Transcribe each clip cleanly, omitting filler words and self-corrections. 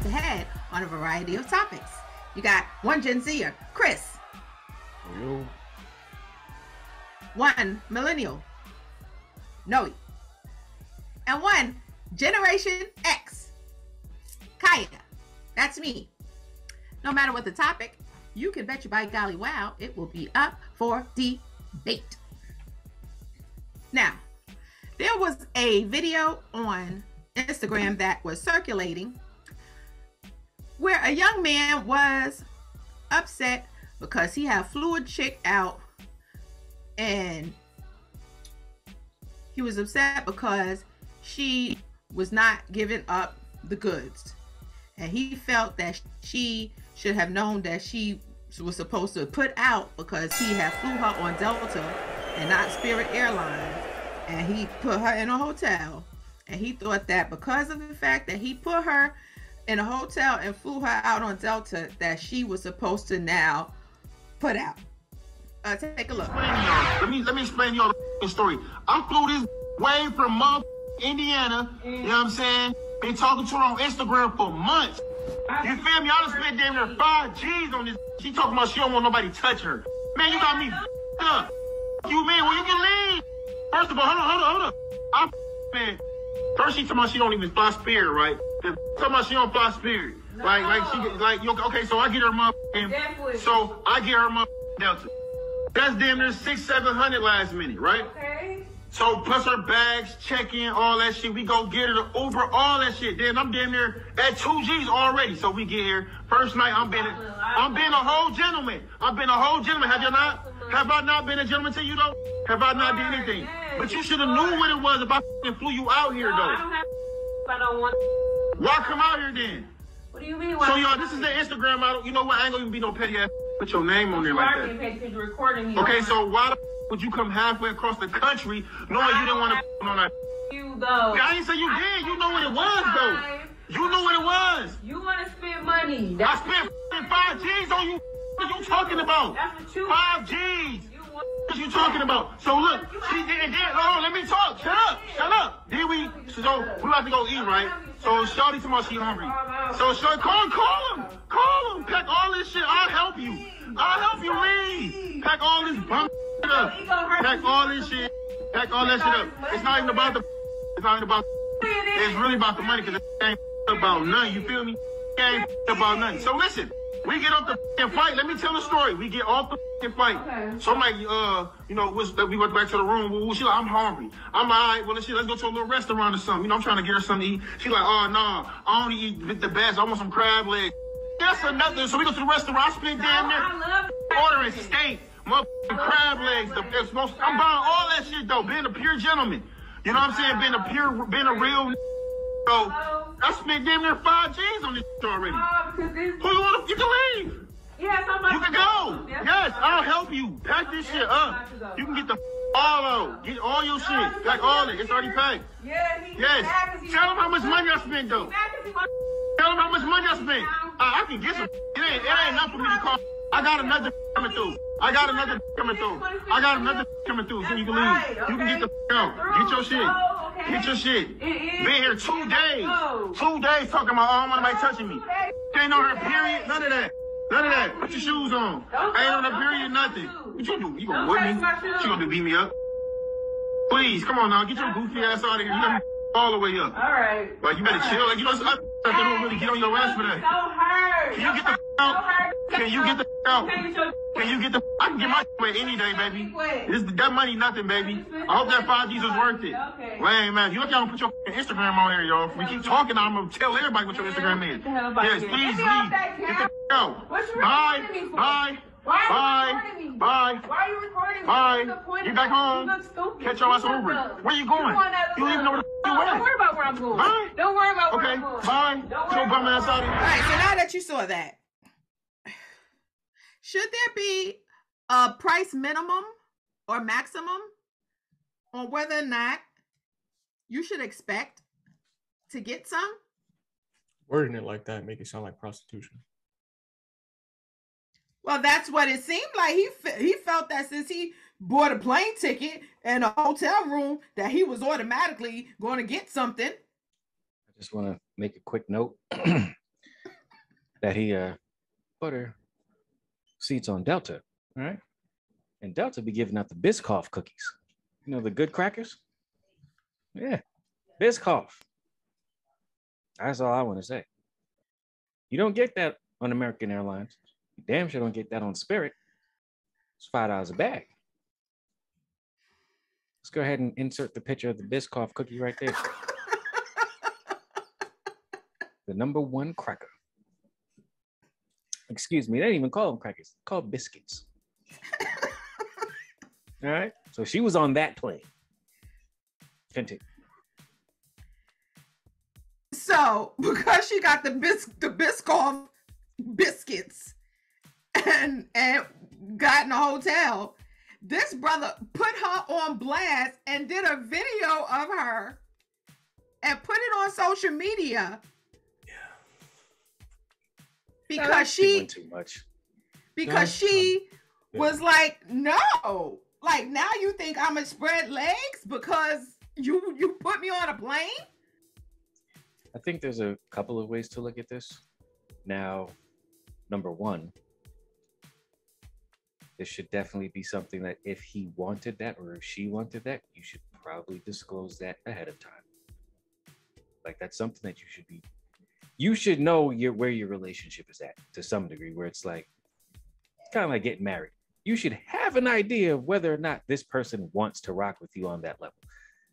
head-to-head on a variety of topics. You got one Gen Zer, Chris. Yo. One millennial, Noe. And one Generation X, Chaya. That's me. No matter what the topic, you can bet you by golly wow, it will be up for debate. Now, there was a video on Instagram that was circulating where a young man was upset because he had fluid chick out, and he was upset because she was not giving up the goods, and he felt that she should have known that she was supposed to put out because he had flew her on Delta and not Spirit Airlines, and he put her in a hotel, and he thought that because of the fact that he put her in a hotel and flew her out on Delta, that she was supposed to now put out. Take a look. Let me explain y'all the story. I flew this way from Indiana. You know what I'm saying? Been talking to her on Instagram for months. You feel me? I done spent damn near 5 G's on this. She talking about she don't want nobody to touch her. Man, you got me up. You man, well you can leave. First of all, hold on. Man, first she talking about she don't even fly Spirit, right? Talking about she don't fly Spirit. No. Okay, so I get her so I get her Delta. That's damn near 600-700 last minute, right? Okay. So plus her bags, check-in, all that shit. We go get her the Uber, all that shit. Then I'm damn near at 2 G's already. So we get here. First night, I'm being a whole gentleman. I've been a whole gentleman. Have you not? Have I not been a gentleman to you though? Have I not done anything? But you should have knew what it was if I flew you out here though. I don't want. Why come out here then? What do you mean? So y'all, this is the Instagram model. You know what? I ain't gonna even be no petty ass. Put your name on there like that. Recording me. Okay, so why the would you come halfway across the country knowing you didn't want to on that? You though. I didn't say you did. You know what it was though. You knew what it was. You want to spend money. I spent 5 G's on you. What are you talking about? That's what you 5 G's. What you talking about? So look, she did. Oh, let me talk. Shut up. Then we about to go eat, right? So Shawty told me she hungry. So Shawty, call him. Pack all this shit. I'll help you leave. Pack all this bum shit up. Pack all this shit. Pack all that shit up. It's not even about it's really about the money, because it ain't about nothing. You feel me? It ain't about nothing. So listen. We get off the fight. Let me tell the story. We get off the fight. Okay. So I'm like, we went back to the room. She like, I'm hungry. I'm like, all right, well, let's go to a little restaurant or something. You know, I'm trying to get her something to eat. She like, oh, no, I only eat the best. I want some crab legs. That's another. So we go to the restaurant. I spent damn near ordering steak, motherfucking crab legs. I'm buying all that shit, though, being a pure gentleman. You know what I'm saying? Being a real so I spent damn near 5 G's on this already. Who you want to? You can leave. Yes, you can go. Yes, I'll help you. Pack this shit up. You can get the all out. Get all your shit. Pack all it. It's already packed. Yes. Tell them how much money I spent though. Tell them how much money I spent. I can get some. It ain't enough for me to call. I got another coming through. So you can leave. You can get the out. Get your shit. Get your shit. Been here 2 days. 2 days talking about, oh, I don't want nobody touching me. Ain't on her period. None of that. Put your shoes on. I ain't on her period, nothing. What you do? You gonna whip me? She gonna beat me up? Please, come on now. Get your goofy ass out of here. You got me all the way up. All right. Like, you better chill. Like, you know, I don't really get on your ass for that. Can you get the out? Can you get the out? I can get my away any day, baby. That money nothing, baby. I hope that 5 G's was worth it. Lame, man. You look y'all put your Instagram on here, y'all. If we keep talking, I'm gonna tell everybody what your Instagram is. Yes, please leave. Get the out. Bye. Why are you recording me? Bye. Why are you recording me? Bye. Get back home. You look stupid. Catch your ass Uber. Where you going? You don't even know where the you Don't worry about where I'm going. Bye. Don't worry about where I'm going. going. Bye. Get your bum ass out of here. All right, so now that you saw that, should there be a price minimum or maximum on whether or not you should expect to get some? Wording it like that make it sound like prostitution. Well, that's what it seemed like. He felt that since he bought a plane ticket and a hotel room, that he was automatically going to get something. I just want to make a quick note. that he butter seats on Delta, right? And Delta be giving out the Biscoff cookies. You know, the good crackers? Yeah, Biscoff. That's all I want to say. You don't get that on American Airlines. You damn sure don't get that on Spirit. It's $5 a bag. Let's go ahead and insert the picture of the Biscoff cookie right there. The #1 cracker. Excuse me, they didn't even call them crackers. They're called biscuits. All right. So she was on that plane. Continue. So because she got the Biscoff biscuits and got in a hotel, this brother put her on blast and did a video of her and put it on social media. Because she too much. Because she was like, no, like now you think I'm gonna spread legs because you put me on a plane? I think there's a couple of ways to look at this. Now, #1, this should definitely be something that if he wanted that or if she wanted that, you should probably disclose that ahead of time. Like that's something that you should know where your relationship is at to some degree, where it's like kind of like getting married. You should have an idea of whether or not this person wants to rock with you on that level.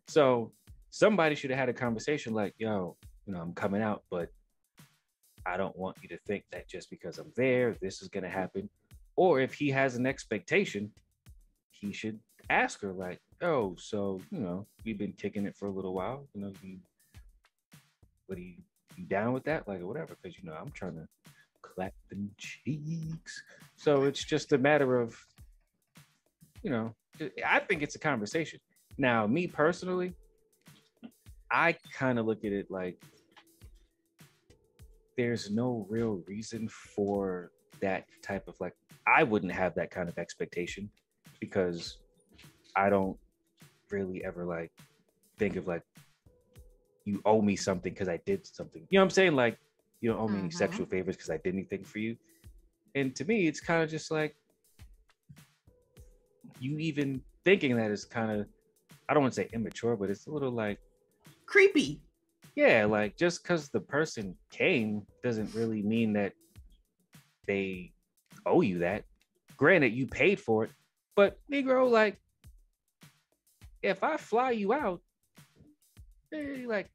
So somebody should have had a conversation like, yo, you know, I'm coming out, but I don't want you to think that just because I'm there, this is going to happen. Or if he has an expectation, he should ask her like, oh, so, you know, we've been kicking it for a little while. You know, you down with that? Like, or whatever, because, you know, I'm trying to clap them cheeks. So it's just a matter of, you know, I think it's a conversation. Now, me personally, I kind of look at it like there's no real reason for that type of like, I wouldn't have that kind of expectation because I don't really ever like think of like, you owe me something because I did something. You know what I'm saying? Like, you don't owe me any sexual favors because I did anything for you. And to me, it's kind of just like, you even thinking that is kind of, I don't want to say immature, but it's a little like creepy. Yeah, like just because the person came doesn't really mean that they owe you that. Granted, you paid for it, but Negro, like, if I fly you out, like,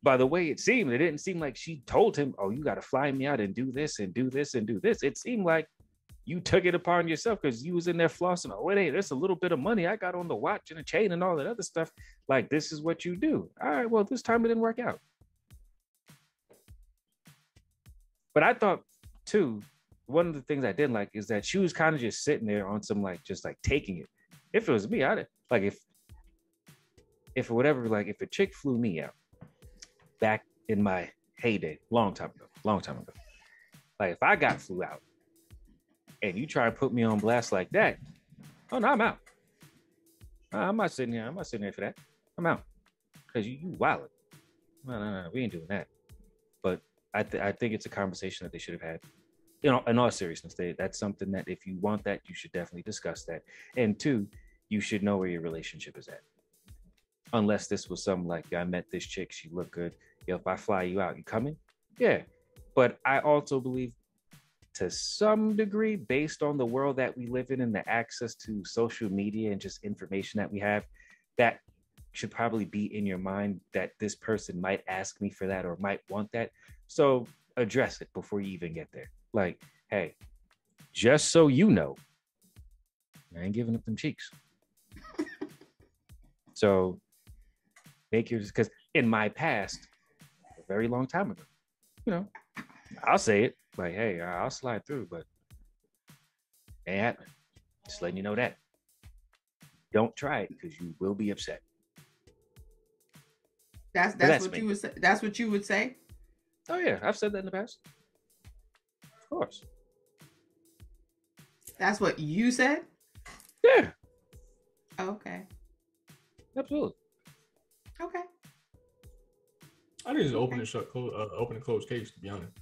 by the way it seemed, it didn't seem like she told him, oh, you got to fly me out and do this and do this and do this. It seemed like you took it upon yourself because you was in there flossing. Oh, wait, there's a little bit of money I got on the watch and a chain and all that other stuff. Like, this is what you do. All right, well, this time it didn't work out. But I thought, too, one of the things I didn't like is that she was kind of just sitting there on some, like, just, like, taking it. If it was me, I'd, like, if whatever, like, if a chick flew me out back in my heyday, long time ago, like, if I got flew out, and you try to put me on blast like that, oh no, I'm out. I'm not sitting here for that. I'm out. Because you wildin'. No, we ain't doing that. But I think it's a conversation that they should have had. You know, in all seriousness, that's something that if you want that, you should definitely discuss that. And 2, you should know where your relationship is at. Unless this was something like, I met this chick, she looked good. Yo, if I fly you out, you coming? Yeah. But I also believe to some degree, based on the world that we live in and the access to social media and just information that we have, that should probably be in your mind that this person might ask me for that or might want that. So address it before you even get there. Like, hey, just so you know, I ain't giving up them cheeks. So make yours, because in my past, a very long time ago, you know, I'll say it. Like, hey, I'll slide through, but ain't happening. Just letting you know that. Don't try it because you will be upset. That's what you would say. That's what you would say. Oh yeah, I've said that in the past. Of course. That's what you said? Yeah. Okay. Absolutely. Okay. I think it's open and close case, to be honest.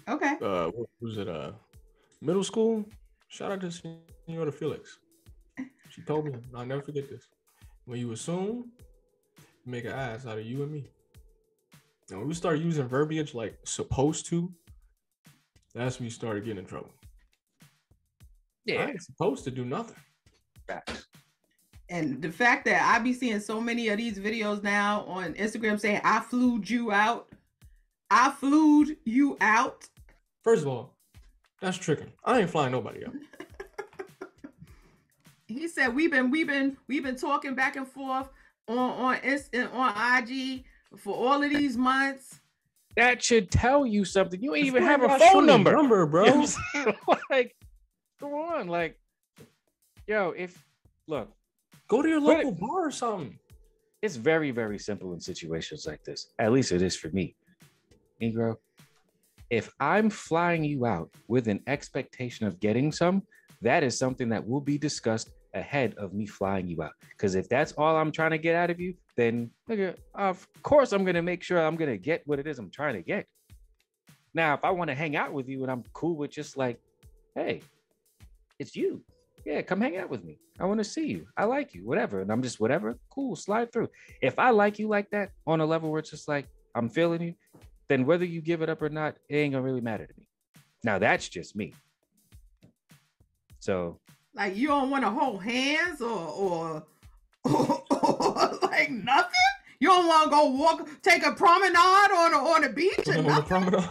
Okay. What was it? Middle school. Shout out to Senora Felix. She told me, I'll never forget this. When you assume, you make an ass out of you and me. And when we start using verbiage like supposed to, that's when you started getting in trouble. Yeah. I ain't supposed to do nothing. Facts. And the fact that I be seeing so many of these videos now on Instagram saying, I flued you out. I flued you out. First of all, that's tricking. I ain't flying nobody out. He said we've been talking back and forth on IG for all of these months. That should tell you something. You ain't even Before have you a got phone Shorty's number, bro. You know what I'm saying? Like, come on, like, yo, Go to your local bar or something. it's very, very simple in situations like this. At least it is for me. Negro, if I'm flying you out with an expectation of getting some, that is something that will be discussed ahead of me flying you out. Because if that's all I'm trying to get out of you, then nigga, of course I'm going to make sure I'm going to get what it is I'm trying to get. Now, if I want to hang out with you and I'm cool with just like, hey, it's you. Yeah, come hang out with me. I want to see you. I like you, whatever. And I'm just whatever, cool, slide through. If I like you like that on a level where it's just like, I'm feeling you, then whether you give it up or not, it ain't gonna really matter to me. Now that's just me. So Like you don't want to hold hands or like nothing. You don't want to go take a promenade on the beach or nothing.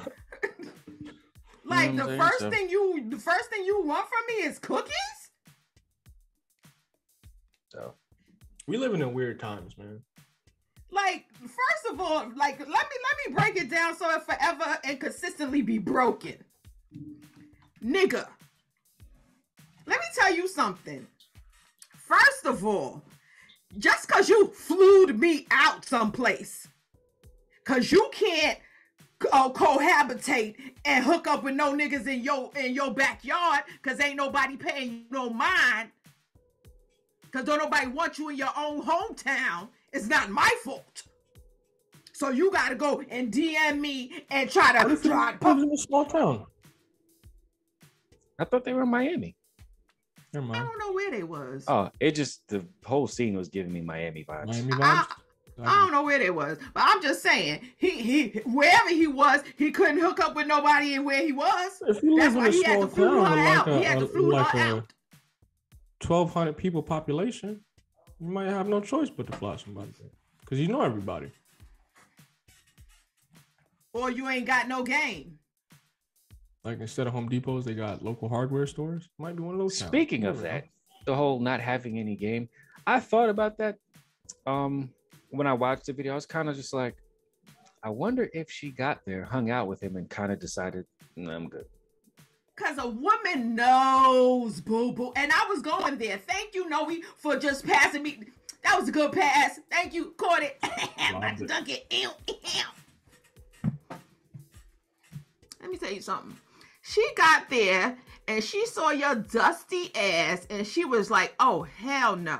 Like You know what the I'm first saying? thing you want from me is cookies. So We living in weird times, man. Like, first of all, like let me break it down so it forever and consistently be broken. Nigga, let me tell you something. First of all, just because you flew me out someplace, because you can't cohabitate and hook up with no niggas in your backyard, because ain't nobody paying you no mind, because don't nobody want you in your own hometown, it's not my fault. So you gotta go and DM me and try to I live in a small town. I thought they were in Miami. Never I mind. don't know where they was. Oh, it just the whole scene was giving me Miami vibes. Miami vibes. I don't know where they was, but I'm just saying he wherever he was, he couldn't hook up with nobody in where he was. If you That's live why in a he had to small flew town her with out. He had to flew like her a out. 1,200 people population, you might have no choice but to fly somebody because you know everybody. Or you ain't got no game. Like instead of Home Depots, they got local hardware stores. Might be one of those. Speaking of that, the whole not having any game, I thought about that. When I watched the video, I was kind of just like, I wonder if she got there, hung out with him, and kind of decided, nah, I'm good. Cause a woman knows, boo boo. And I was going there. Thank you, Noe, for just passing me. That was a good pass. Thank you. Caught it. About to dunk it. Let me tell you something. She got there and she saw your dusty ass and she was like, oh, hell no.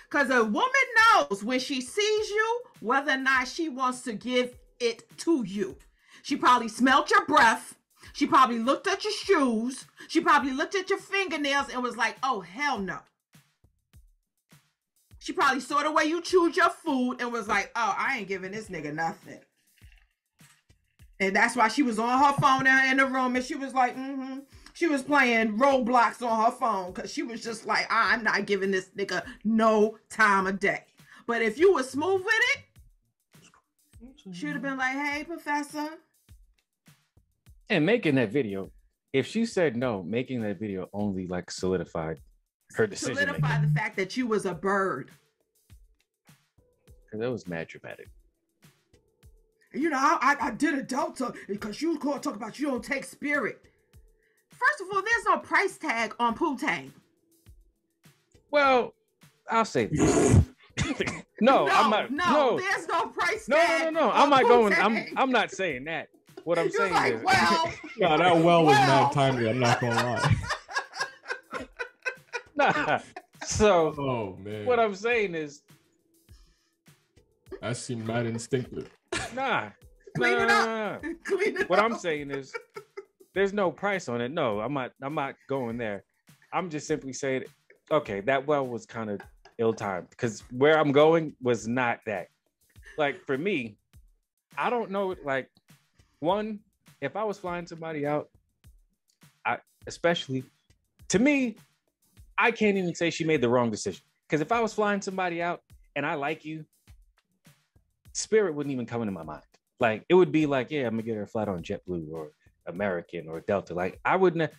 Because a woman knows when she sees you whether or not she wants to give it to you. She probably smelt your breath. She probably looked at your shoes. She probably looked at your fingernails and was like, oh, hell no. She probably saw the way you chewed your food and was like, oh, I ain't giving this nigga nothing. And that's why she was on her phone in the room and she was like, She was playing Roblox on her phone because she was just like, I'm not giving this nigga no time of day. But if you were smooth with it, she would have been like, hey, professor. And making that video, if she said no, making that video only like solidified her decision. Solidify the fact that you was a bird. Because that was mad dramatic. You know, I did a delta because you talk about you don't take spirit. First of all, there's no price tag on Poontang. Well, I'll say this. No, I'm not. No, there's no price tag. No. I'm not going. I'm not saying that. What I'm saying like, is, well, no, that well was mad timely. I'm not gonna lie. nah. So, Oh man, what I'm saying is, that seemed mad instinctive. nah. Clean it up. Clean it What up. I'm saying is, there's no price on it. No, I'm not going there. I'm just simply saying, okay, that well was kind of ill-timed because where I'm going was not that. Like for me, I don't know. Like one, if I was flying somebody out, especially to me, I can't even say she made the wrong decision. Because if I was flying somebody out and I like you, Spirit wouldn't even come into my mind. Like it would be like, yeah, I'm gonna get her a flight on JetBlue or American or Delta. Like I wouldn't,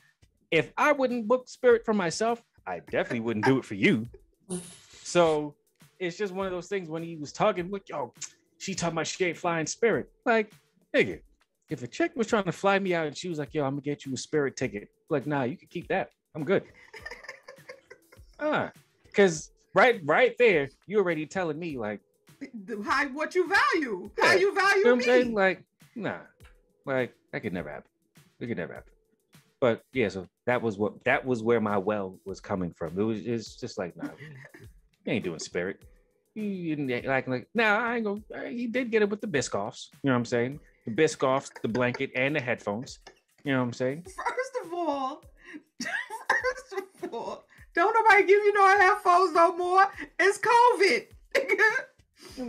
if I wouldn't book Spirit for myself, I definitely wouldn't do it for you. So it's just one of those things when he was talking, look, yo, she talking about she ain't flying Spirit. Like, nigga, if a chick was trying to fly me out and she was like, yo, I'm gonna get you a Spirit ticket. Like, nah, you can keep that. I'm good. Because right there, you already telling me like what you value, yeah, how you value you know what I'm me. saying? Like, nah, like that could never happen. It could never happen. But yeah, so that was where my well was coming from. It's just like, nah, you ain't doing Spirit. You didn't like nah, I ain't gonna. He did get it with the Biscoffs. You know what I'm saying? The Biscoffs, the blanket, and the headphones. You know what I'm saying? First of all, don't nobody give you no headphones no more. It's COVID.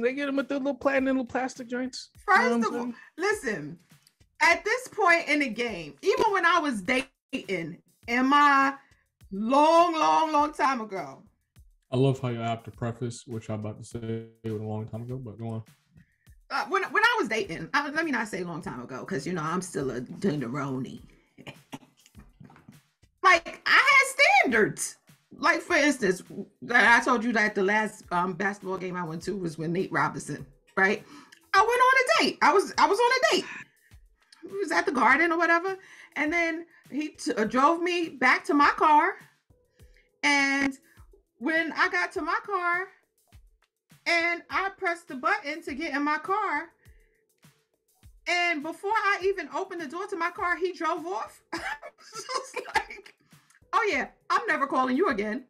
They get them with the little plastic joints. First of all, listen, at this point in the game, even when I was dating in my long time ago. I love how you have to preface, which I'm about to say a long time ago, but go on. When I was dating, let me not say a long time ago, because I'm still a tenderoni. Like I had standards. Like for instance, I told you that the last basketball game I went to was with Nate Robinson, right? I went on a date. I was on a date. It was at the Garden or whatever, and then he drove me back to my car. And when I got to my car, and I pressed the button to get in my car, and before I even opened the door to my car, he drove off. I was just like, oh yeah, I'm never calling you again.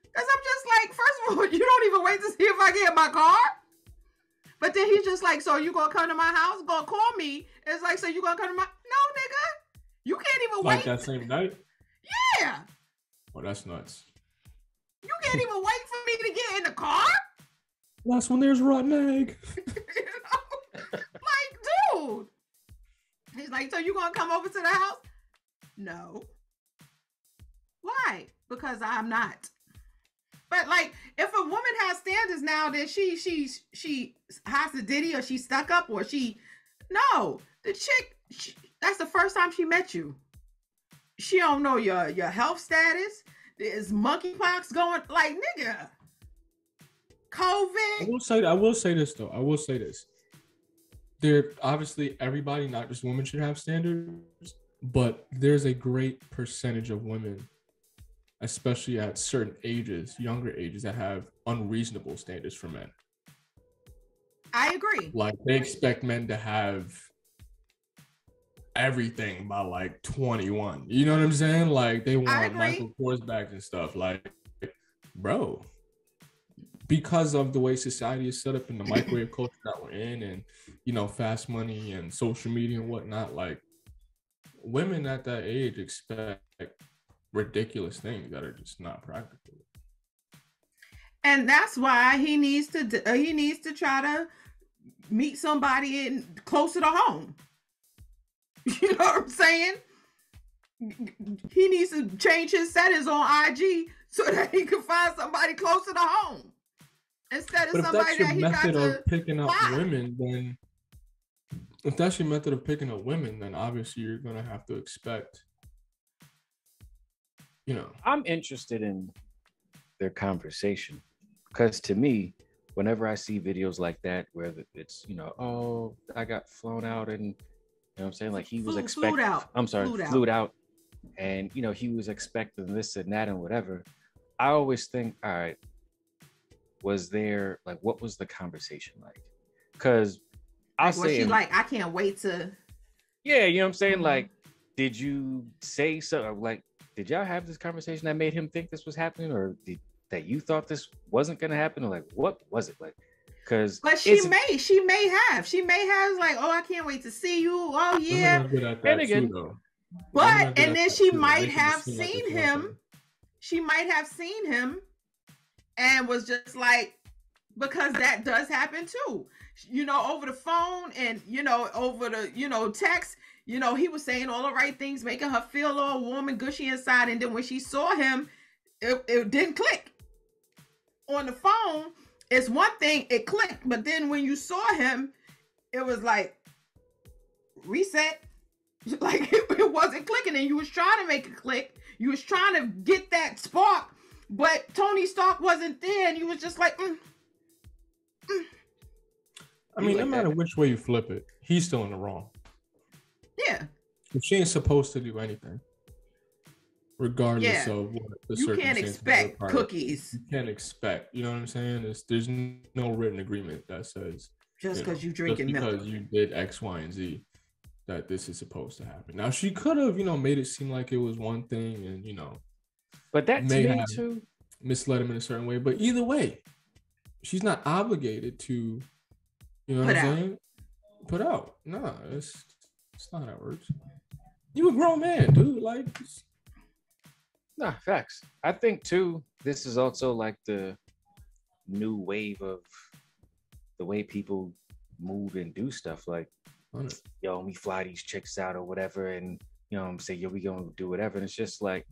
Because I'm just like, first of all, you don't even wait to see if I get in my car. But then he's just like, so you gonna come to my house? Gonna call me? It's like, so you gonna come to my... No, nigga. You can't even like wait. Like that same night? Yeah. Oh, that's nuts. You can't even wait for me to get in the car? That's when there's rotten egg. Like, dude. He's like, so you gonna come over to the house? No. Why? Because I'm not. But like, if a woman has standards now, that she has a ditty or she stuck up or no, the chick, that's the first time she met you. She don't know your health status. There's monkeypox going, like, nigga. COVID. I will say this though. I will say this. There obviously everybody, not just women, should have standards, but there's a great percentage of women, especially at certain ages, younger ages, that have unreasonable standards for men. I agree. Like they expect men to have everything by like 21. You know what I'm saying? Like they want Michael Kors bags and stuff. Like, bro, because of the way society is set up in the microwave culture that we're in, and fast money and social media and whatnot, like women at that age expect ridiculous things that are just not practical. And that's why he needs to try to meet somebody closer to home. You know what I'm saying? He needs to change his settings on IG so that he can find somebody closer to home instead of somebody that he got to. If that's your method of picking up women, then obviously you're gonna have to expect. I'm interested in their conversation because to me, whenever I see videos like that where it's oh, I got flown out and what I'm saying, like he was expecting, flued out, and he was expecting this and that and whatever. I always think, all right, was there like what was the conversation like? Because I'll say, like, I can't wait to. Yeah, you know what I'm saying. Mm-hmm. Like, did you say so? Like, did y'all have this conversation that made him think this was happening, or that you thought this wasn't gonna happen, or like what was it like? But she may have like, oh, I can't wait to see you. Oh yeah. And again, But and then she might Making it have seem like seen it's one him. thing. She might have seen him and was just like, because that does happen too. You know, over the phone and, you know, over the, you know, text, you know, he was saying all the right things, making her feel all warm and gushy inside. And then when she saw him, it didn't click. On the phone, it's one thing, it clicked. But then when you saw him, it was like, reset. Like it wasn't clicking, and you was trying to make it click. You was trying to get that spark, but Tony Stark wasn't there, and you was just like, I mean, no matter which way you flip it, he's still in the wrong. yeah. She ain't supposed to do anything, regardless Yeah. of what the You can't circumstances expect require. cookies You can't expect. You know what I'm saying? There's no written agreement that says just because you drinking just milk. because you did X, Y, and Z, that this is supposed to happen. Now she could have, you know, made it seem like it was one thing, and you know, But that to may me have too. misled him in a certain way. But either way, she's not obligated to, you know Put what I'm out. saying? Put out. Nah, it's not how it works. You a grown man, dude. Like, Nah, facts. I think too, this is also like the new wave of the way people move and do stuff. Like, yo, let me fly these chicks out or whatever, and you know what I'm saying, yo, we gonna do whatever. And it's just like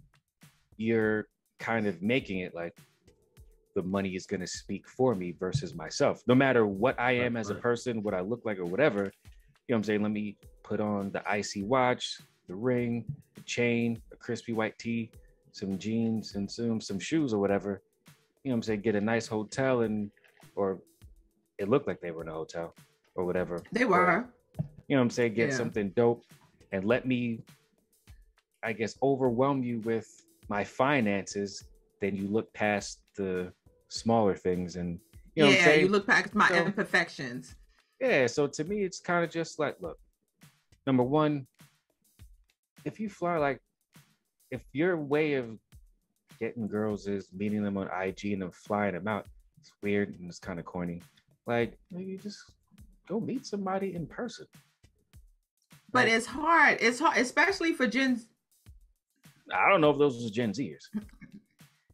you're kind of making it like the money is gonna speak for me versus myself. No matter what I am as a person, what I look like or whatever, you know what I'm saying? Let me put on the icy watch, the ring, the chain, a crispy white tee, some jeans, and some shoes or whatever. You know what I'm saying? Get a nice hotel, and or it looked like they were in a hotel or whatever. They were. Or, you know what I'm saying? Get Yeah. something dope and let me, I guess, overwhelm you with my finances. Then you look past the smaller things, and you know what I'm Yeah, saying? you look past my So- imperfections. Yeah, so to me, it's kind of just like, look, number one, if you fly, like, if your way of getting girls is meeting them on IG and then flying them out, it's weird and it's kind of corny. Like, maybe just go meet somebody in person. But it's hard. It's hard, especially for Gen. I don't know if those was Gen Zers.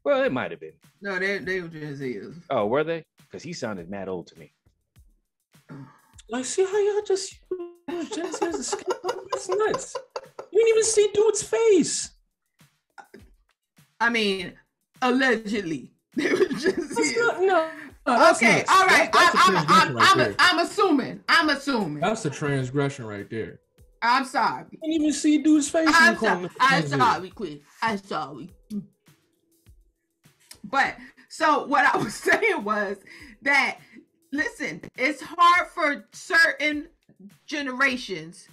Well, it might have been. No, they were Gen Zers. Oh, were they? Because he sounded mad old to me. like, see how y'all just use Gen Z as a scapegoat? That's nuts. You didn't even see dude's face. I mean, allegedly, they were Gen That's Zers. not, no. That's Okay, nuts. all right. That's a transgression right there. I'm assuming. That's a transgression right there. I'm sorry. You didn't even see dude's face. and I'm you call sorry. him I'm Gen Z. sorry, Queen. I'm sorry. But so what I was saying was that, listen, it's hard for certain generations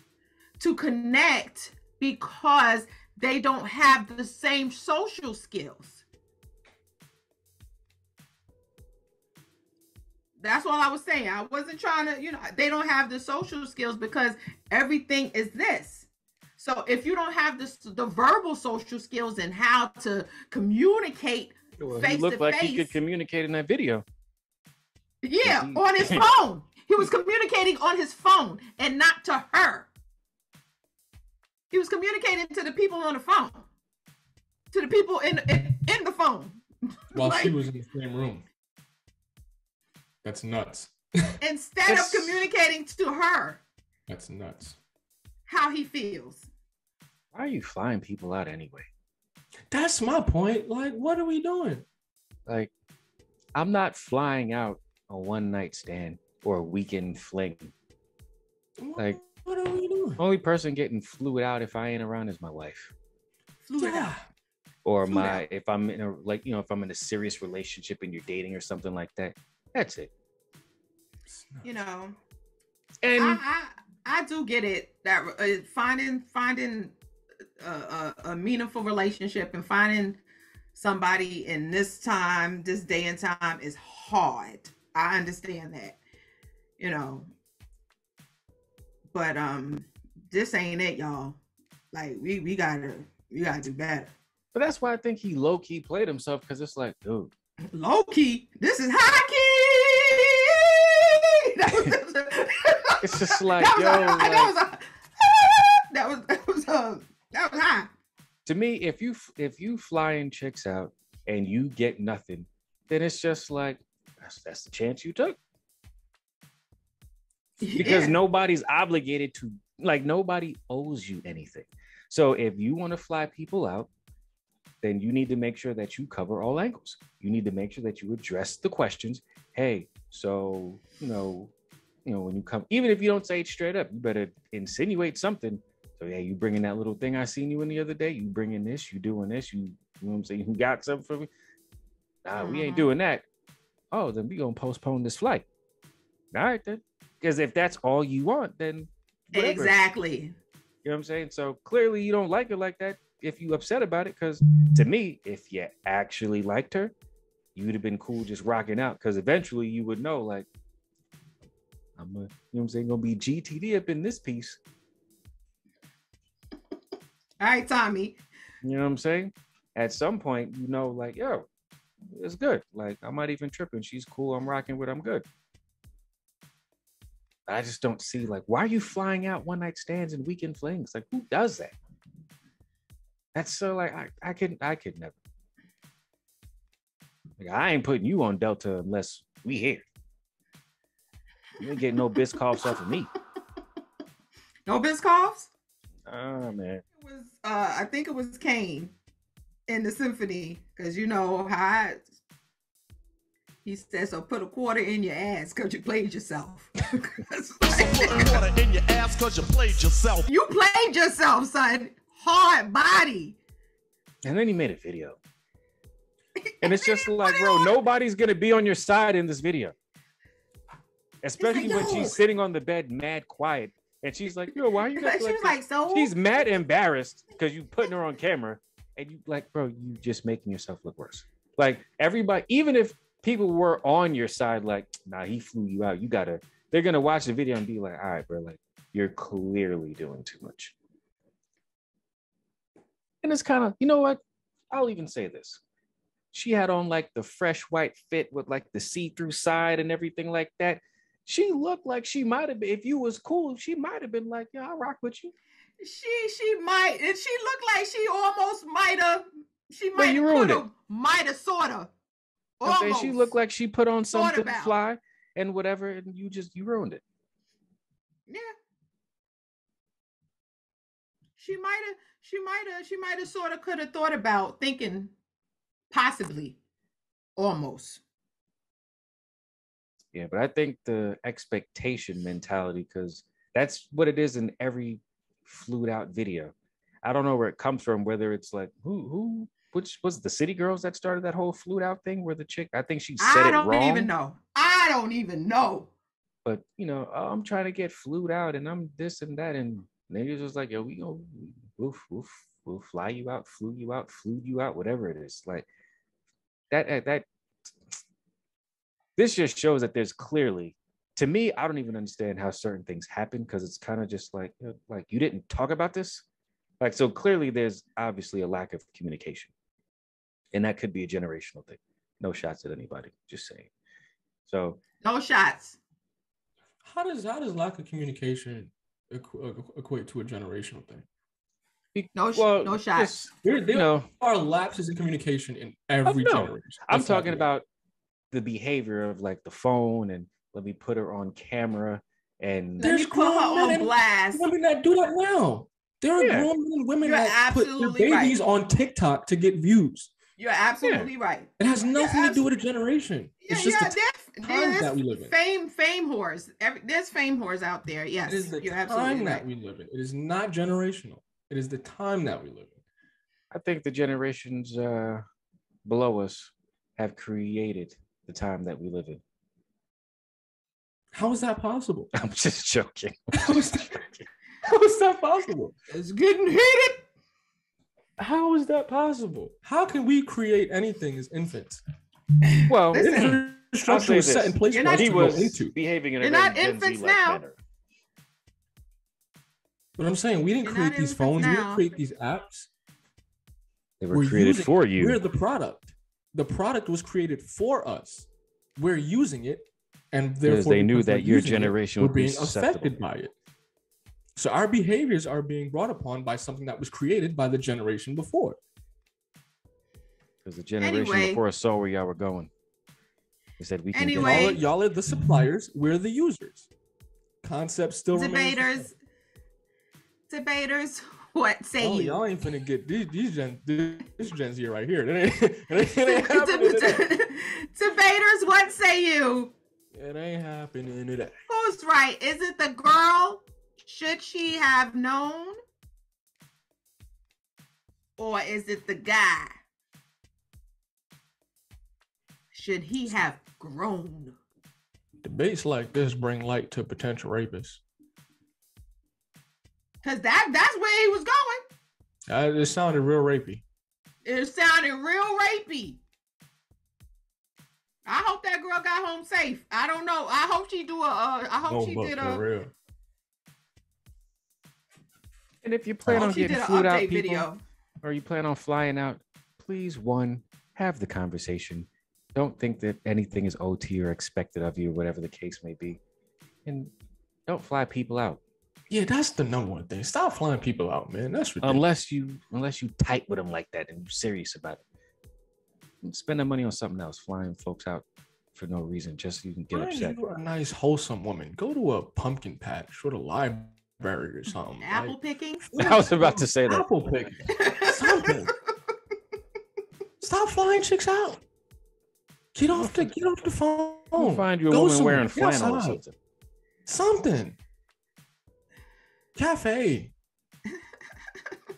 to connect because they don't have the same social skills. That's all I was saying. I wasn't trying to, you know, they don't have the social skills because everything is this. So if you don't have the verbal social skills and how to communicate Well, face he looked to like face, he could communicate in that video. yeah, he- on his phone. He was communicating on his phone and not to her. He was communicating to the people on the phone, to the people in the phone. While she Like, was in the same room. That's nuts. instead of communicating to her That's nuts. how he feels. Why are you flying people out anyway? That's my point. Like, what are we doing? Like, I'm not flying out a one night stand or a weekend fling. Like, what are we doing? Only person getting flew out if I ain't around is my wife. Flew it out. Or Flew my, out. if I'm in a, like, you know, if I'm in a serious relationship and you're dating or something like that. That's it. You know, And I do get it that finding a meaningful relationship and finding somebody in this time, this day and time is hard. I understand that, you know, but this ain't it, y'all. Like we gotta do better. but that's why I think he low key played himself, because it's like, dude, Low key, this is high key. That it's just like, was yo, that was To me, if you flying chicks out and you get nothing, then it's just like that's the chance you took. Because Yeah. nobody's obligated to, like, nobody owes you anything. So if you want to fly people out, then you need to make sure that you cover all angles. You need to make sure that you address the questions. Hey, so when you come, even if you don't say it straight up, you better insinuate something. So yeah, you bringing that little thing I seen you in the other day. You bringing this. You doing this. You know what I'm saying? You got something for me? Nah, we ain't doing that. Oh, then we gonna postpone this flight. All right then. Because if that's all you want, then whatever. Exactly. You know what I'm saying? So clearly you don't like her like that if you upset about it. Because to me, if you actually liked her, you would have been cool just rocking out. Because eventually you would know, like, I'm you know what I'm saying, gonna be GTD up in this piece. All right, Tommy. You know what I'm saying? At some point, you know, like, yo, it's good. Like, I'm not even tripping. She's cool. I'm rocking with. I'm good. I just don't see, like, why are you flying out one night stands and weekend flings? Like, who does that? That's so, like, I could never. Like, I ain't putting you on Delta unless we here. You ain't getting no Biscoffs off of me. No Biscoffs? Oh man. It was I think it was Kane in the symphony, because you know how he said, so put a quarter in your ass because you played yourself. Put a quarter in your ass because you played yourself. You played yourself, son. Hard body. And then he made a video. And it's just like, bro, nobody's gonna be on your side in this video. Especially when she's sitting on the bed mad quiet. And she's like, yo, why are you guys like so? She's mad embarrassed because you putting her on camera. And you like, bro, you just making yourself look worse. Like, everybody, even if people were on your side, like, nah, he flew you out. They're gonna watch the video and be like, all right, bro, like, you're clearly doing too much. And it's kind of, you know what? I'll even say this. She had on like the fresh white fit with like the see-through side and everything like that. She looked like she might have been, if you was cool, she might have been like, yeah, I'll rock with you. She might, and she looked like she almost might have, might have, sort of. Okay, she looked like she put on something fly and whatever, and you ruined it. Yeah. She might have sort of could have thought about thinking possibly, almost. Yeah, but I think the expectation mentality, because that's what it is in every flued out video. I don't know where it comes from, whether it's like which was the citygirls that started that whole flued out thing where the chick, I think she said it wrong. I don't even know. But you know, I'm trying to get flued out and I'm this and that, and niggas was like, yo, we'll fly you out, flew you out, whatever it is. Like that this just shows that there's clearly, to me, I don't even understand how certain things happen, because it's kind of just like you didn't talk about this. Like, so clearly there's obviously a lack of communication. And that could be a generational thing. No shots at anybody, just saying. So no shots. How does lack of communication equate to a generational thing? No shots. There are lapses in communication in every generation. I'm talking about the behavior of like the phone and let me put her on camera and let me put her on blast. Women that do that now. There are grown men and women that put their babies on TikTok to get views. You're absolutely right. It has nothing to do with a generation. It's just the time that we live in. Fame whores. There's fame whores out there. Yes, it is the time that we live in. It is not generational. It is the time that we live in. I think the generations below us have created the time that we live in. How is that possible? I'm just joking. How is that possible? It's getting heated. How is that possible? How can we create anything as infants? Well, structure was set in place for us to go into. Behaving in You're not infants now. Manner. But I'm saying we didn't create these phones. We didn't create these apps. They were created for you. We're the product. The product was created for us. We're using it, and therefore they knew that your generation would be affected by it. So our behaviors are being brought upon by something that was created by the generation before. Because the generation before us saw where y'all were going. They said we can Anyway. Y'all are the suppliers. We're the users. Concept still remains. Debaters, what say you? Y'all ain't finna get this Gen Z right here. It ain't happening today. Debaters, what say you? It ain't happening today. Who's right? Is it the girl? Should she have known? Or is it the guy? Should he have grown? Debates like this bring light to potential rapists. Because that's where he was going. It sounded real rapey. It sounded real rapey. I hope that girl got home safe. I don't know. I hope she do For real. And if you plan on getting flued out, people, video. or you plan on flying out, please, one, have the conversation. Don't think that anything is OT or expected of you, whatever the case may be. And don't fly people out. Yeah, that's the number one thing. Stop flying people out, man. That's ridiculous. Unless you tight with them like that and you're serious about it. Spend that money on something else, flying folks out for no reason, just so you can get upset. You're a nice, wholesome woman. Go to a pumpkin patch or the library or something. Apple picking? I was about to say that. Apple picking. Something. Stop flying chicks out. Get off the phone. You'll find you a woman wearing flannel or something. Something. Cafe.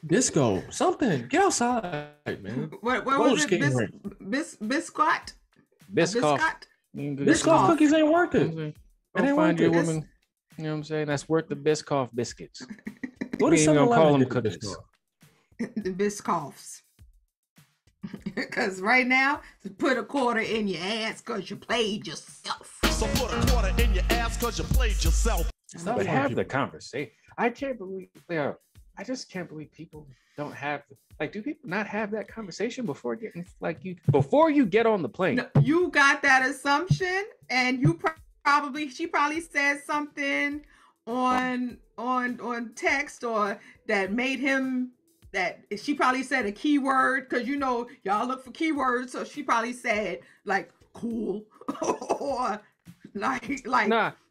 Disco. Something. Get outside, man. What was it? Biscuit? Biscoff. Biscoff cookies ain't worth it. Don't find you a woman, you know what I'm saying, that's worth the Biscoff biscuits. What We ain't gonna call them cookies? cookies. The Biscoffs. Because right now, put a quarter in your ass because you played yourself. So put a quarter in your ass because you played yourself. But have the conversation. I just can't believe people don't have, do people not have that conversation before getting, before you get on the plane? No, you got that assumption, and she probably said something on text or that made him, that she probably said a keyword, because y'all look for keywords, so she probably said cool or nah,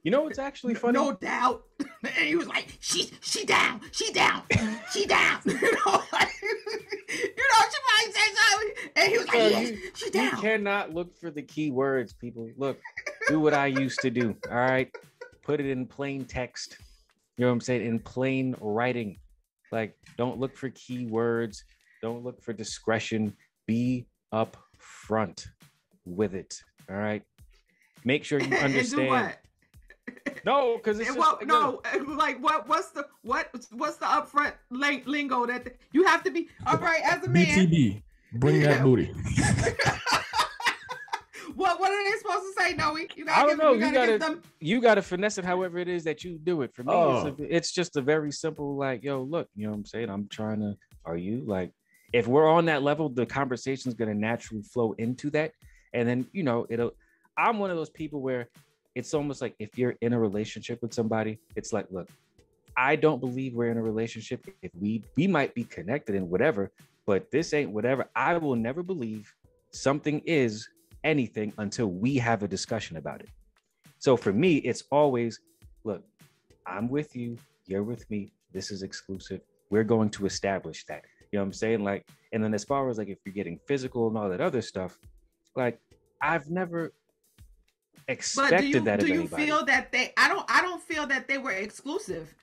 you know what's actually funny? No doubt. And he was like, she down, she down. She probably said something, and he was like, she down. You cannot look for the keywords, people. Look, do what I used to do. All right, put it in plain text. You know what I'm saying? In plain writing. Don't look for keywords. Don't look for discretion. Be up front with it. All right. Make sure you understand. Do what? No, because it's what's the upfront lingo that you have to be all right as a man. BTB, bring that booty. What are they supposed to say, Noe? I don't know. You gotta finesse it however it is that you do it. For me, it's just a very simple yo, look, you know what I'm saying? I'm trying to, are you if we're on that level, the conversation's gonna naturally flow into that. And then, I'm one of those people where it's almost like if you're in a relationship with somebody, it's like, look, I don't believe we're in a relationship. If we might be connected and whatever, but this ain't whatever. I will never believe something is anything until we have a discussion about it. So for me, it's always, look, I'm with you, you're with me, this is exclusive. We're going to establish that. You know what I'm saying? And then as far as if you're getting physical and all that other stuff, I've never expected that of anybody. Do you feel that I don't feel that they were exclusive.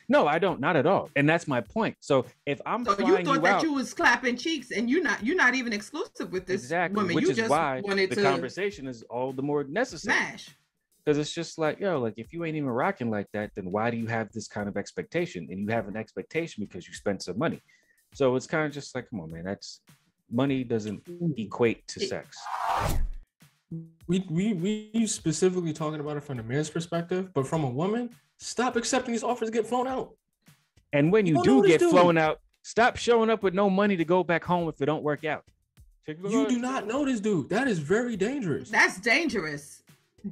No, I don't, not at all. And that's my point. So if I'm you thought that you was clapping cheeks and you're not even exclusive with this woman. Which you is just why wanted the to conversation is all the more necessary. Smash. Because it's just if you ain't even rocking like that, then why do you have this kind of expectation? And you have an expectation because you spent some money. So it's kind of just come on, man, that's money doesn't equate to sex. We specifically talking about it from the man's perspective, but from a woman, stop accepting these offers to get flown out. And when you do get flown out, stop showing up with no money to go back home if it don't work out. You do not know this dude. That is very dangerous. That's dangerous.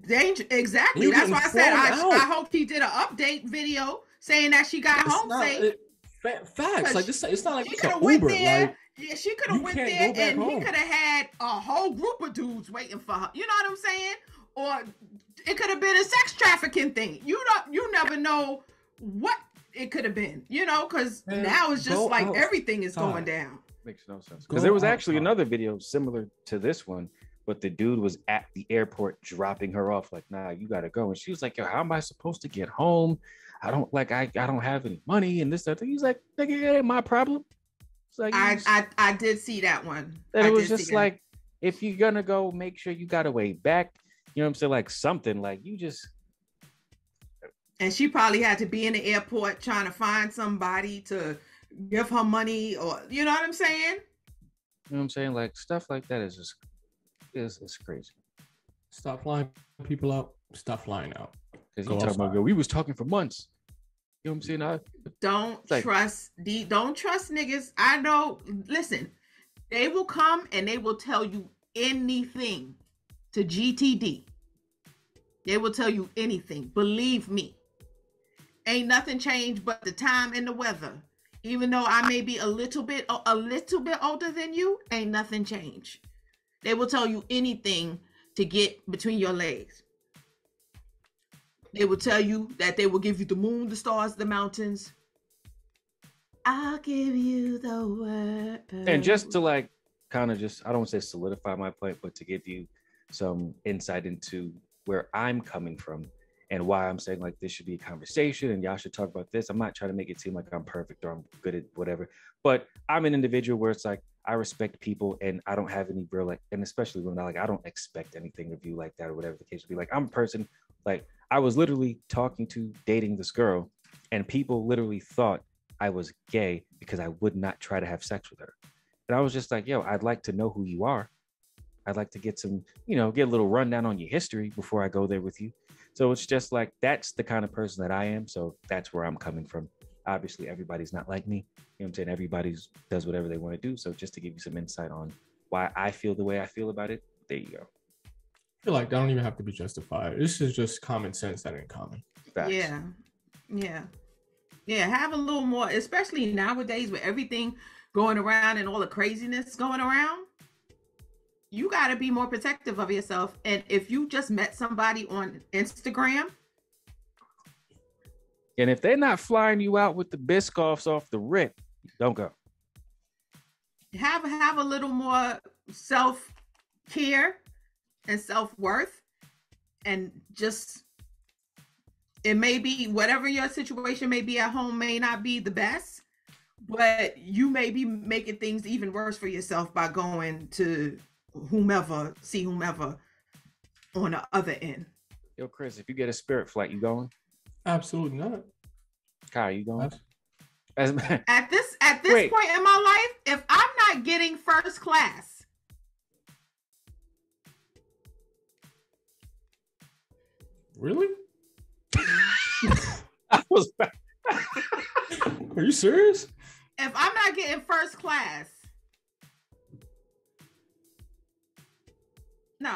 Exactly. That's why I said I hope he did an update video saying that she got home safe. Facts. Like this, it's not like She it's could an have went Uber. there. Like Yeah, she could have you went can't there go back and he home. could have had a whole group of dudes waiting for her. You know what I'm saying? Or it could have been a sex trafficking thing. You never know what it could have been. You know, because Man, now it's just go like outside. everything is going down. Makes no sense. Go Because there was actually outside. another video similar to this one, but the dude was at the airport dropping her off, like, nah, you gotta go. And she was like, yo, how am I supposed to get home? I don't have any money and this, that. He's like, nigga, it ain't my problem. It's like I did see that one. and I it was did see just that. like, if you're gonna go, make sure you got a way back. You know what I'm saying? Like something like you just. And she probably had to be in the airport trying to find somebody to give her money, or you know what I'm saying? You know what I'm saying? Like stuff like that is just is crazy. Stop flying people out. Stop flying out. Because Go you talking about, outside. yo, we was talking for months. You know what I'm saying? Don't Like- trust niggas. I know. Listen, they will come and they will tell you anything to GTD. They will tell you anything. Believe me. Ain't nothing changed but the time and the weather. Even though I may be a little bit older than you, ain't nothing changed. They will tell you anything to get between your legs. They will tell you that they will give you the moon, the stars, the mountains. I'll give you the world. And just to like kind of just, I don't want to say solidify my point, but to give you some insight into where I'm coming from and why I'm saying like this should be a conversation and y'all should talk about this. I'm not trying to make it seem like I'm perfect or I'm good at whatever, but I'm an individual where it's like I respect people and I don't have any real like, and especially when I don't expect anything of you like that or whatever the case would be. Like I'm a person, like I was literally dating this girl and people literally thought I was gay because I would not try to have sex with her. And I was just like, yo, I'd like to know who you are. I'd like to get some, get a little rundown on your history before I go there with you. So it's just like, that's the kind of person that I am. So that's where I'm coming from. Obviously, everybody's not like me. You know what I'm saying? Everybody does whatever they want to do. So just to give you some insight on why I feel the way I feel about it, there you go. I feel like that don't even have to be justified. This is just common sense that ain't common. Facts. Yeah. Have a little more, especially nowadays with everything going around and all the craziness going around. You got to be more protective of yourself. And if you just met somebody on Instagram, and if they're not flying you out with the Biscoffs off the rip, don't go. have a little more self-care and self-worth, and just, it may be whatever your situation may be at home may not be the best, but you may be making things even worse for yourself by going to see whomever on the other end. Yo, Chris, if you get a Spirit flight, you going? Absolutely not. Kai, you going? At this Wait. point in my life, if I'm not getting first class, Really? I was. Are you serious? if I'm not getting first class, no.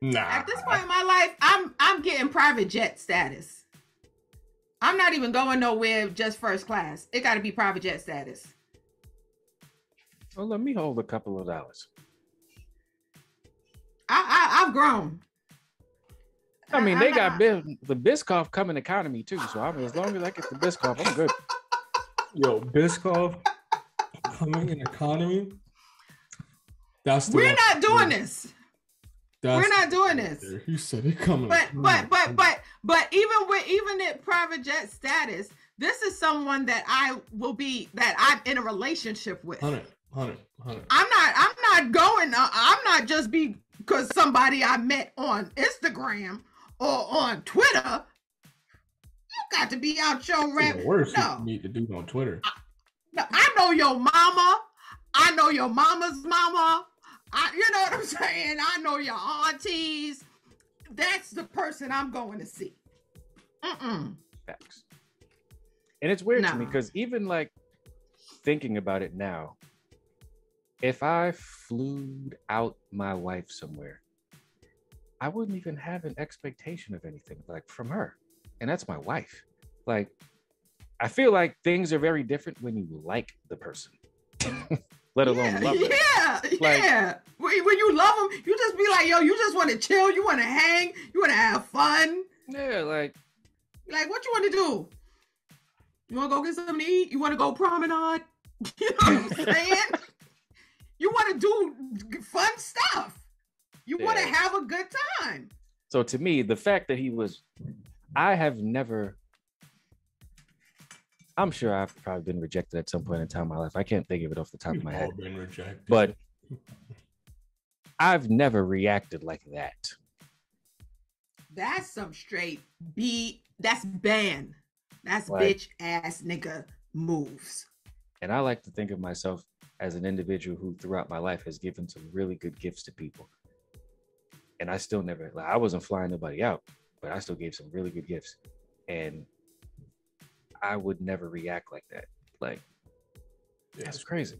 Nah. At this point in my life, I'm getting private jet status. I'm not even going nowhere just first class. It got to be private jet status. Well, let me hold a couple of dollars. I've grown. I mean, I'm they not- got the Biscoff coming economy too. So as long as I get the Biscoff, I'm good. Yo, Biscoff coming in economy. That's the We're one. not doing this. We're not doing this. You said it coming. But even at private jet status, this is someone that I'm in a relationship with. 100. I'm not going. I'm not just because somebody I met on Instagram or on Twitter. You got to be out your rap. The worst No. you need to do on Twitter. No, I know your mama. I know your mama's mama. You know what I'm saying? I know your aunties. That's the person I'm going to see. Facts. And it's weird to No. me because even like thinking about it now, if I flew out my wife somewhere, I wouldn't even have an expectation of anything like from her. And that's my wife. Like, I feel like things are very different when you like the person, let alone love them. Yeah. When you love them, you just be like, yo, you just want to chill, you want to hang, you want to have fun. Yeah, like what you want to do? You want to go get something to eat? You want to go promenade? You know what I'm saying? You want to do fun stuff. You want to have a good time. So to me, the fact that I have never, I'm sure I've probably been rejected at some point in time in my life. I can't think of it off the top of my head. Been rejected. But I've never reacted like that. That's some straight that's ban. That's like, bitch ass nigga moves. And I like to think of myself as an individual who throughout my life has given some really good gifts to people. And I still never, I wasn't flying nobody out, but I still gave some really good gifts. And I would never react like that. Like, that's crazy.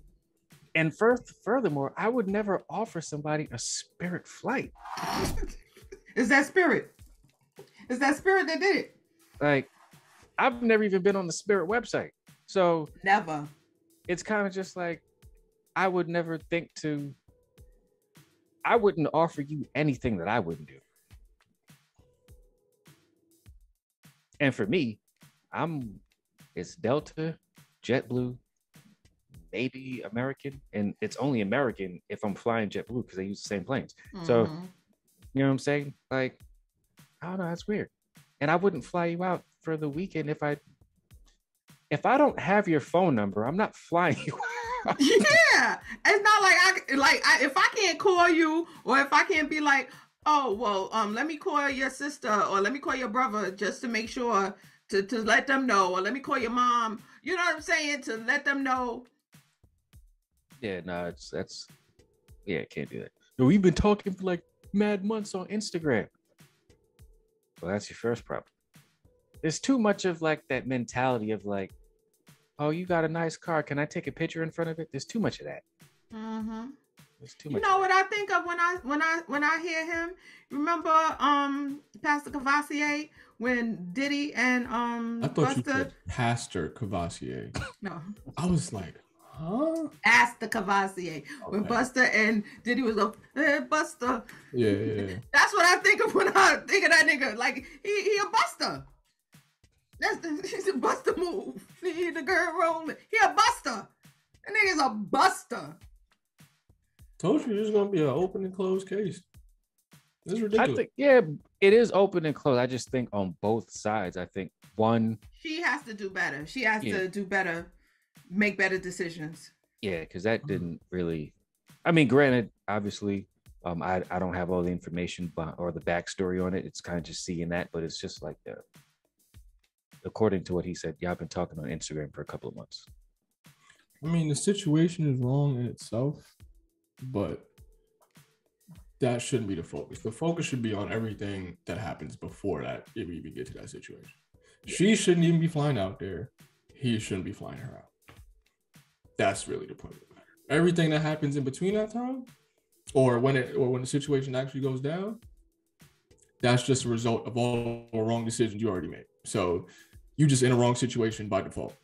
And furthermore, I would never offer somebody a Spirit flight. Is that Spirit? Is that Spirit that did it? Like, I've never even been on the Spirit website. So never. It's kind of just like, I would never I wouldn't offer you anything that I wouldn't do. And for me, it's Delta, JetBlue, maybe American, and it's only American if I'm flying JetBlue because they use the same planes. Mm-hmm. So, you know what I'm saying? Like, I don't know, that's weird. And I wouldn't fly you out for the weekend if I don't have your phone number, I'm not flying you out. Yeah, it's not like if I can't call you, or if I can't be like, oh well, let me call your sister or let me call your brother just to make sure to let them know, or let me call your mom. You know what I'm saying? To let them know. Yeah, no, I can't do that. No, we've been talking for like mad months on Instagram. Well, that's your first problem. There's too much of like that mentality of like, oh, you got a nice car. Can I take a picture in front of it? There's too much of that. Mm-hmm. There's too much. You know what I think of when I hear him? Remember Pastor Cavassier when Diddy and I thought Buster... you said Pastor Cavassier. No. I was like, huh? Pastor Cavassier. Okay. When Buster and Diddy was like, hey, Buster. Yeah. That's what I think of when I think of that nigga. Like he a buster. He's a buster move. He the girl rolling. He a buster. That nigga's a buster. Told you it's gonna be an open and closed case. It's ridiculous. I think, yeah, it is open and closed. I just think on both sides. I think one, she has to do better. She has to do better, make better decisions. Yeah, because that didn't really. I mean, granted, obviously, I don't have all the information or the backstory on it. It's kind of just seeing that, but it's just like according to what he said, y'all been talking on Instagram for a couple of months. I mean, the situation is wrong in itself, but that shouldn't be the focus. The focus should be on everything that happens before that, if we even get to that situation. Yeah. She shouldn't even be flying out there. He shouldn't be flying her out. That's really the point of the matter. Everything that happens in between that time, or when the situation actually goes down, that's just a result of all the wrong decisions you already made. So you just in a wrong situation by default.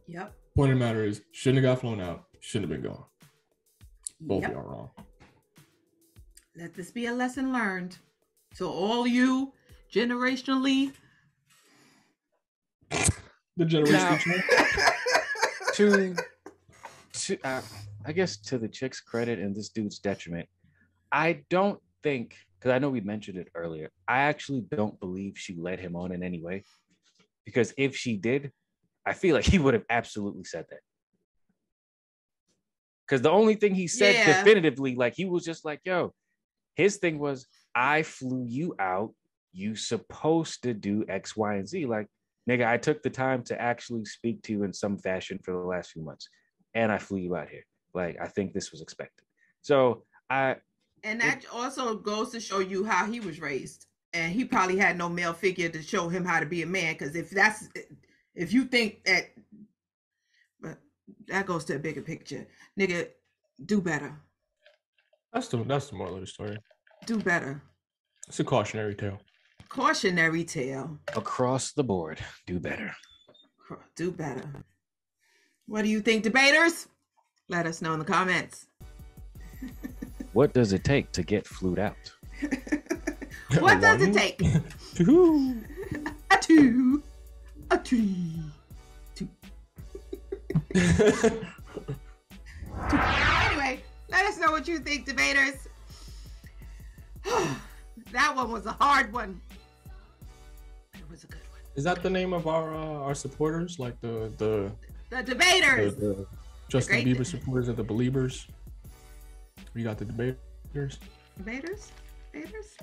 Yep. Point of the matter is, shouldn't have got flown out, shouldn't have been gone. Both of y'all wrong. Let this be a lesson learned. So all you generationally. The generational. I guess to the chick's credit and this dude's detriment, I don't think, because I know we mentioned it earlier, I actually don't believe she led him on in any way. Because if she did, I feel like he would have absolutely said that. Because the only thing he said definitively, like he was just like, yo, his thing was, I flew you out. You supposed to do X, Y, and Z. Like, nigga, I took the time to actually speak to you in some fashion for the last few months. And I flew you out here. Like, I think this was expected. So And that also goes to show you how he was raised. And he probably had no male figure to show him how to be a man. Because if you think that, but that goes to a bigger picture. Nigga, do better. That's the moral of the story. Do better. It's a cautionary tale. Cautionary tale. Across the board, do better. Do better. What do you think, debaters? Let us know in the comments. What does it take to get flued out? What does it take? Two. A two. A three. Two. Anyway, let us know what you think, debaters. That one was a hard one. It was a good one. Is that the name of our supporters? Like the debaters. the Justin great- Bieber supporters of the Beliebers? We got the debaters. Debaters? Debaters?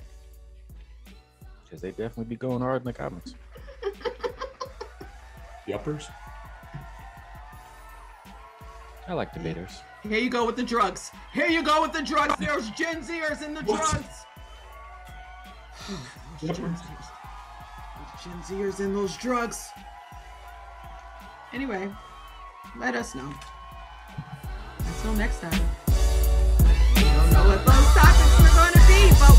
Because they definitely be going hard in the comments. The uppers. I like debaters. Here you go with the drugs. Here you go with the drugs. There's Gen Zers in the What? drugs. There's Gen Zers. There's Gen Zers in those drugs. Anyway, let us know. Until next time. We don't know what those topics are going to be, but